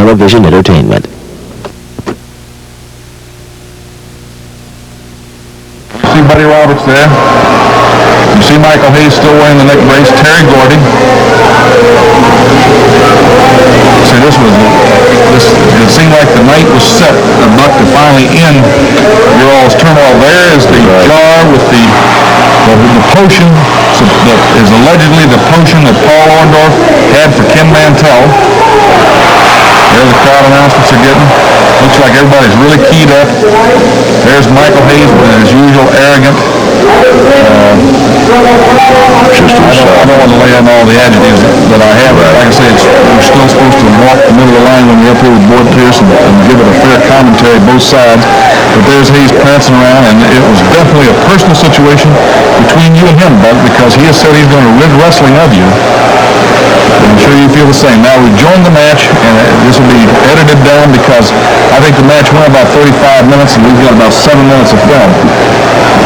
television entertainment. See Buddy Roberts there. You see Michael Hayes still wearing the neck brace. Terry Gordy. See, it seemed like the night was set, Buck, to finally end your all's turmoil. There is the jar with the potion that is allegedly the potion that Paul Orndorff had for Ken Mantell. There's the crowd announcements are getting. Looks like everybody's really keyed up. There's Michael Hayes with his usual arrogant. I don't want to lay on all the adjectives that I have. Like I say, we're still supposed to walk the middle of the line when you're up here with Boyd Pierce and give it a fair commentary both sides. But there's Hayes prancing around, and it was definitely a personal situation between you and him, Buck, because he has said he's going to rid wrestling of you. I'm sure you feel the same. Now we've joined the match, and this will be edited down because I think the match went about 35 minutes, and we've got about 7 minutes of film.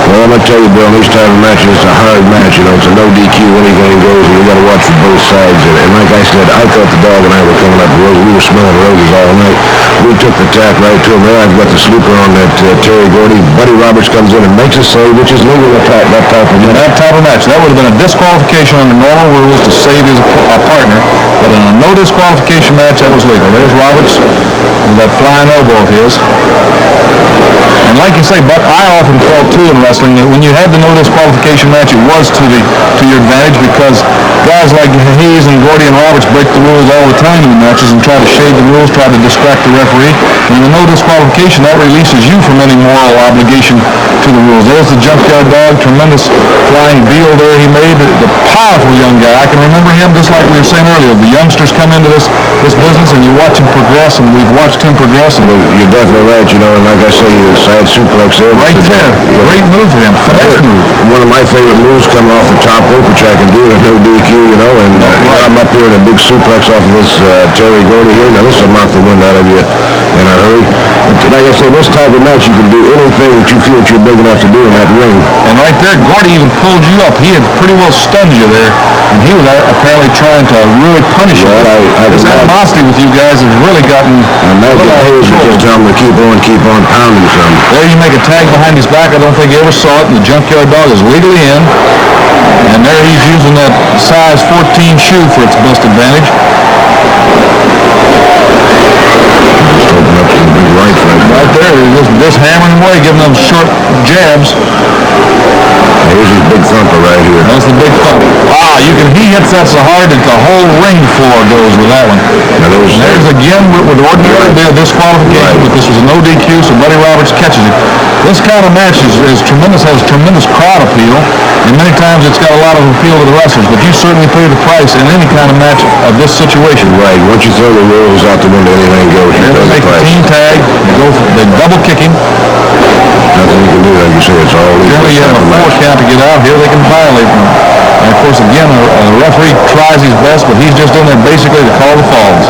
Well, I'm going to tell you, Bill, each time a match is a hard match, you know, it's a no DQ, anything goes, and you got to watch from both sides. And like I said, I thought the dog and I were coming up the road. We were smelling roses all night. We took the tack right to him. There I've got the sleeper on that Terry Gordy. Buddy Roberts comes in and makes a save, which is legal at that type of match. That type of match. That would have been a disqualification under normal rules to save his partner, but in a no disqualification match, that was legal. There's Roberts with that flying elbow of his. And like you say, Buck, I often felt too in wrestling that when you had the no disqualification match, it was to your advantage because guys like Hayes and Gordy and Roberts break the rules all the time in the matches and try to shade the rules, try to distract the referee. And the no disqualification, that releases you from any moral obligation to the rules. There's the Junkyard Dog, tremendous flying deal there he made. The powerful young guy. I can remember him just like we were saying earlier. The youngsters come into this business and you watch him progress, and we've watched him progress. And you're definitely right, you know, and like I say, side suplex there. Right there. Great move for him. Finesse move. One of my favorite moves coming off the top rope, which I can do with no DQ, you know, and I'm up here in a big suplex off of this Terry Gordy here. Now, this will knock the wind out of you in a hurry. But like I say, this type of match, you can do anything that you feel that you're big enough to do in that ring. And right there, Gordy even pulled you up. He had pretty well stunned you there, and he was apparently trying to really punish you. This animosity with you guys has really gotten... And Michael Hayes was just telling him to keep on pounding some. There you make a tag behind his back. I don't think you ever saw it, and the Junkyard Dog is legally in. And there he's using that size 14 shoe for its best advantage. Just open up some big rights right there. He's just hammering away, giving them short jabs. Here's his big thumper right here. That's the big thumper. He hits that so hard that the whole ring floor goes with that one. Now there's again with ordinary disqualification, but this was a no DQ, so Buddy Roberts catches it. This kind of match is tremendous, has tremendous crowd appeal, and many times it's got a lot of appeal to the wrestlers, but you certainly pay the price in any kind of match of this situation. Right. Once you throw the rules out the window, anything goes. They make the team tag, they double kicking. Nothing you can do, like you say, it's all legal. Generally, you have a 4 count to get out. Here they can violate them. And of course, again, the referee tries his best, but he's just in there basically to call the falls.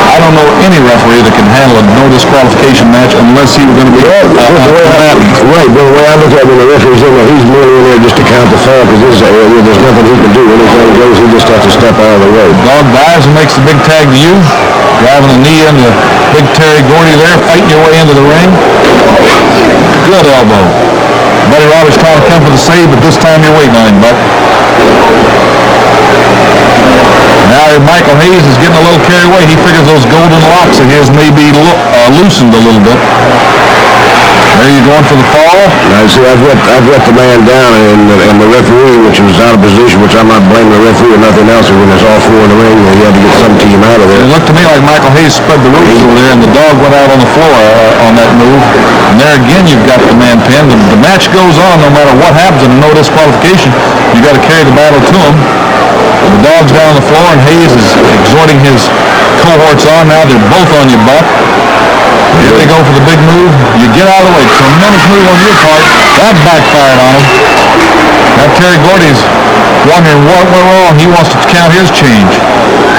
I don't know any referee that can handle a no disqualification match unless he was going to be right, but the way I look at it, when the referee's in there, he's merely in there just to count the foul, because this area, there's nothing he can do. Anything goes, he just has to step out of the way. Dog dives and makes the big tag to you, driving the knee into big Terry Gordy there, fighting your way into the ring. Good elbow. Buddy Roberts trying to come for the save, but this time you're waiting on him, Buck. Now Michael Hayes is getting a little carried away. He figures those golden locks of his may be loosened a little bit. There you're going for the fall. Now, see, I've let the man down, and the referee, which was out of position, which I'm not blaming the referee or nothing else, when there's all 4 in the ring, he had to get some team out of there. It looked to me like Michael Hayes spread the rules over there, and the dog went out on the floor on that move. And there again, you've got the man pinned. The match goes on no matter what happens in a no disqualification. You've got to carry the battle to him. The dog's down on the floor, and Hayes is exhorting his cohorts on. Now they're both on you, Buck. Here they go for the big move. You get out of the way. Tremendous move on your part. That backfired on him. Now Terry Gordy's wondering what went wrong. He wants to count his change.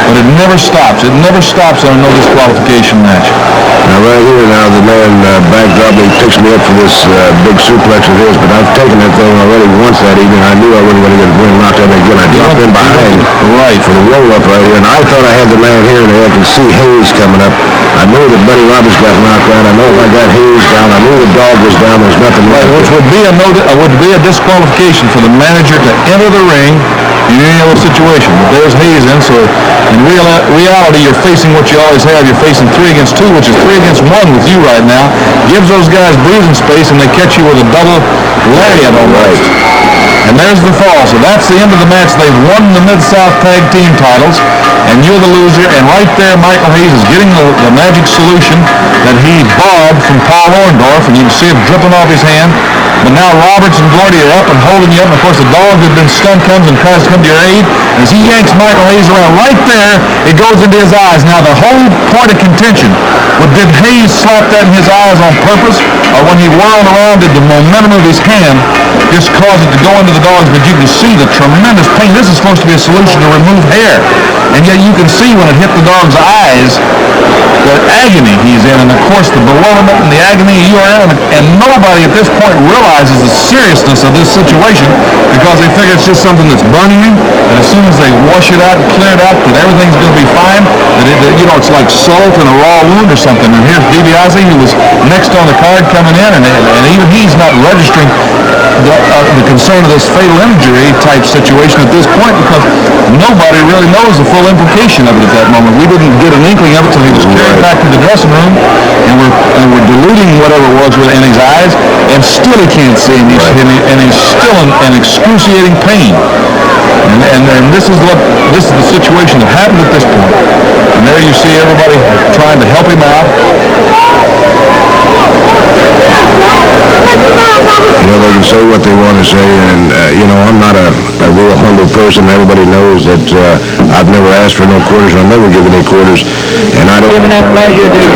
but it never stops. It never stops on a no disqualification match. Now right here, now the man backdrop, he picks me up for this big suplex of his, but I've taken that thing already once that evening. I knew I wasn't going to get the ring knocked out again. I dropped in behind right for the roll-up right here, and I thought I had the man here, and I can see Hayes coming up. I knew that Buddy Roberts got knocked out. I know if I got Hayes down, I knew the dog was down. There's nothing right, left. which would be a disqualification for the manager to enter the ring in any other situation. But there's Hayes in, so in reality, you're facing what you always have. You're facing 3 against 2, which is 3 against 1 with you right now. Gives those guys breathing space, and they catch you with a double lariat almost. And there's the fall. So that's the end of the match. They've won the Mid-South Tag Team titles, and you're the loser. And right there, Michael Hayes is getting the magic solution that he borrowed from Paul Orndorff, and you can see it dripping off his hand. But now Roberts and Gordy are up and holding you up. And of course, the dog who'd been stunned comes and tries to come to your aid. And as he yanks Michael Hayes around, right there, it goes into his eyes. Now, the whole point of contention, did Hayes slap that in his eyes on purpose? Or when he whirled around, did the momentum of his hand just cause it to go into the dog's? But you can see the tremendous pain. This is supposed to be a solution to remove hair. And yet you can see when it hit the dog's eyes, the agony he's in, and of course the bewilderment and the agony you are in, and nobody at this point realizes the seriousness of this situation because they figure it's just something that's burning him, and as soon as they wash it out and clear it out, that everything's going to be fine, it's like salt in a raw wound or something. And here's DiBiase, who was next on the card coming in, and even he's not registering the concern of this fatal injury type situation at this point because nobody really knows the full implication of it at that moment. We didn't get an inkling of it until he was carried back to the dressing room, and we're diluting whatever it was in his eyes, and still he can't see, and he's still in excruciating pain. And this is the situation that happened at this point. And there you see everybody trying to help him out. They can say what they want to say, and I'm not a real humble person. Everybody knows that I've never asked for no quarters. I'll never give any quarters, and I don't.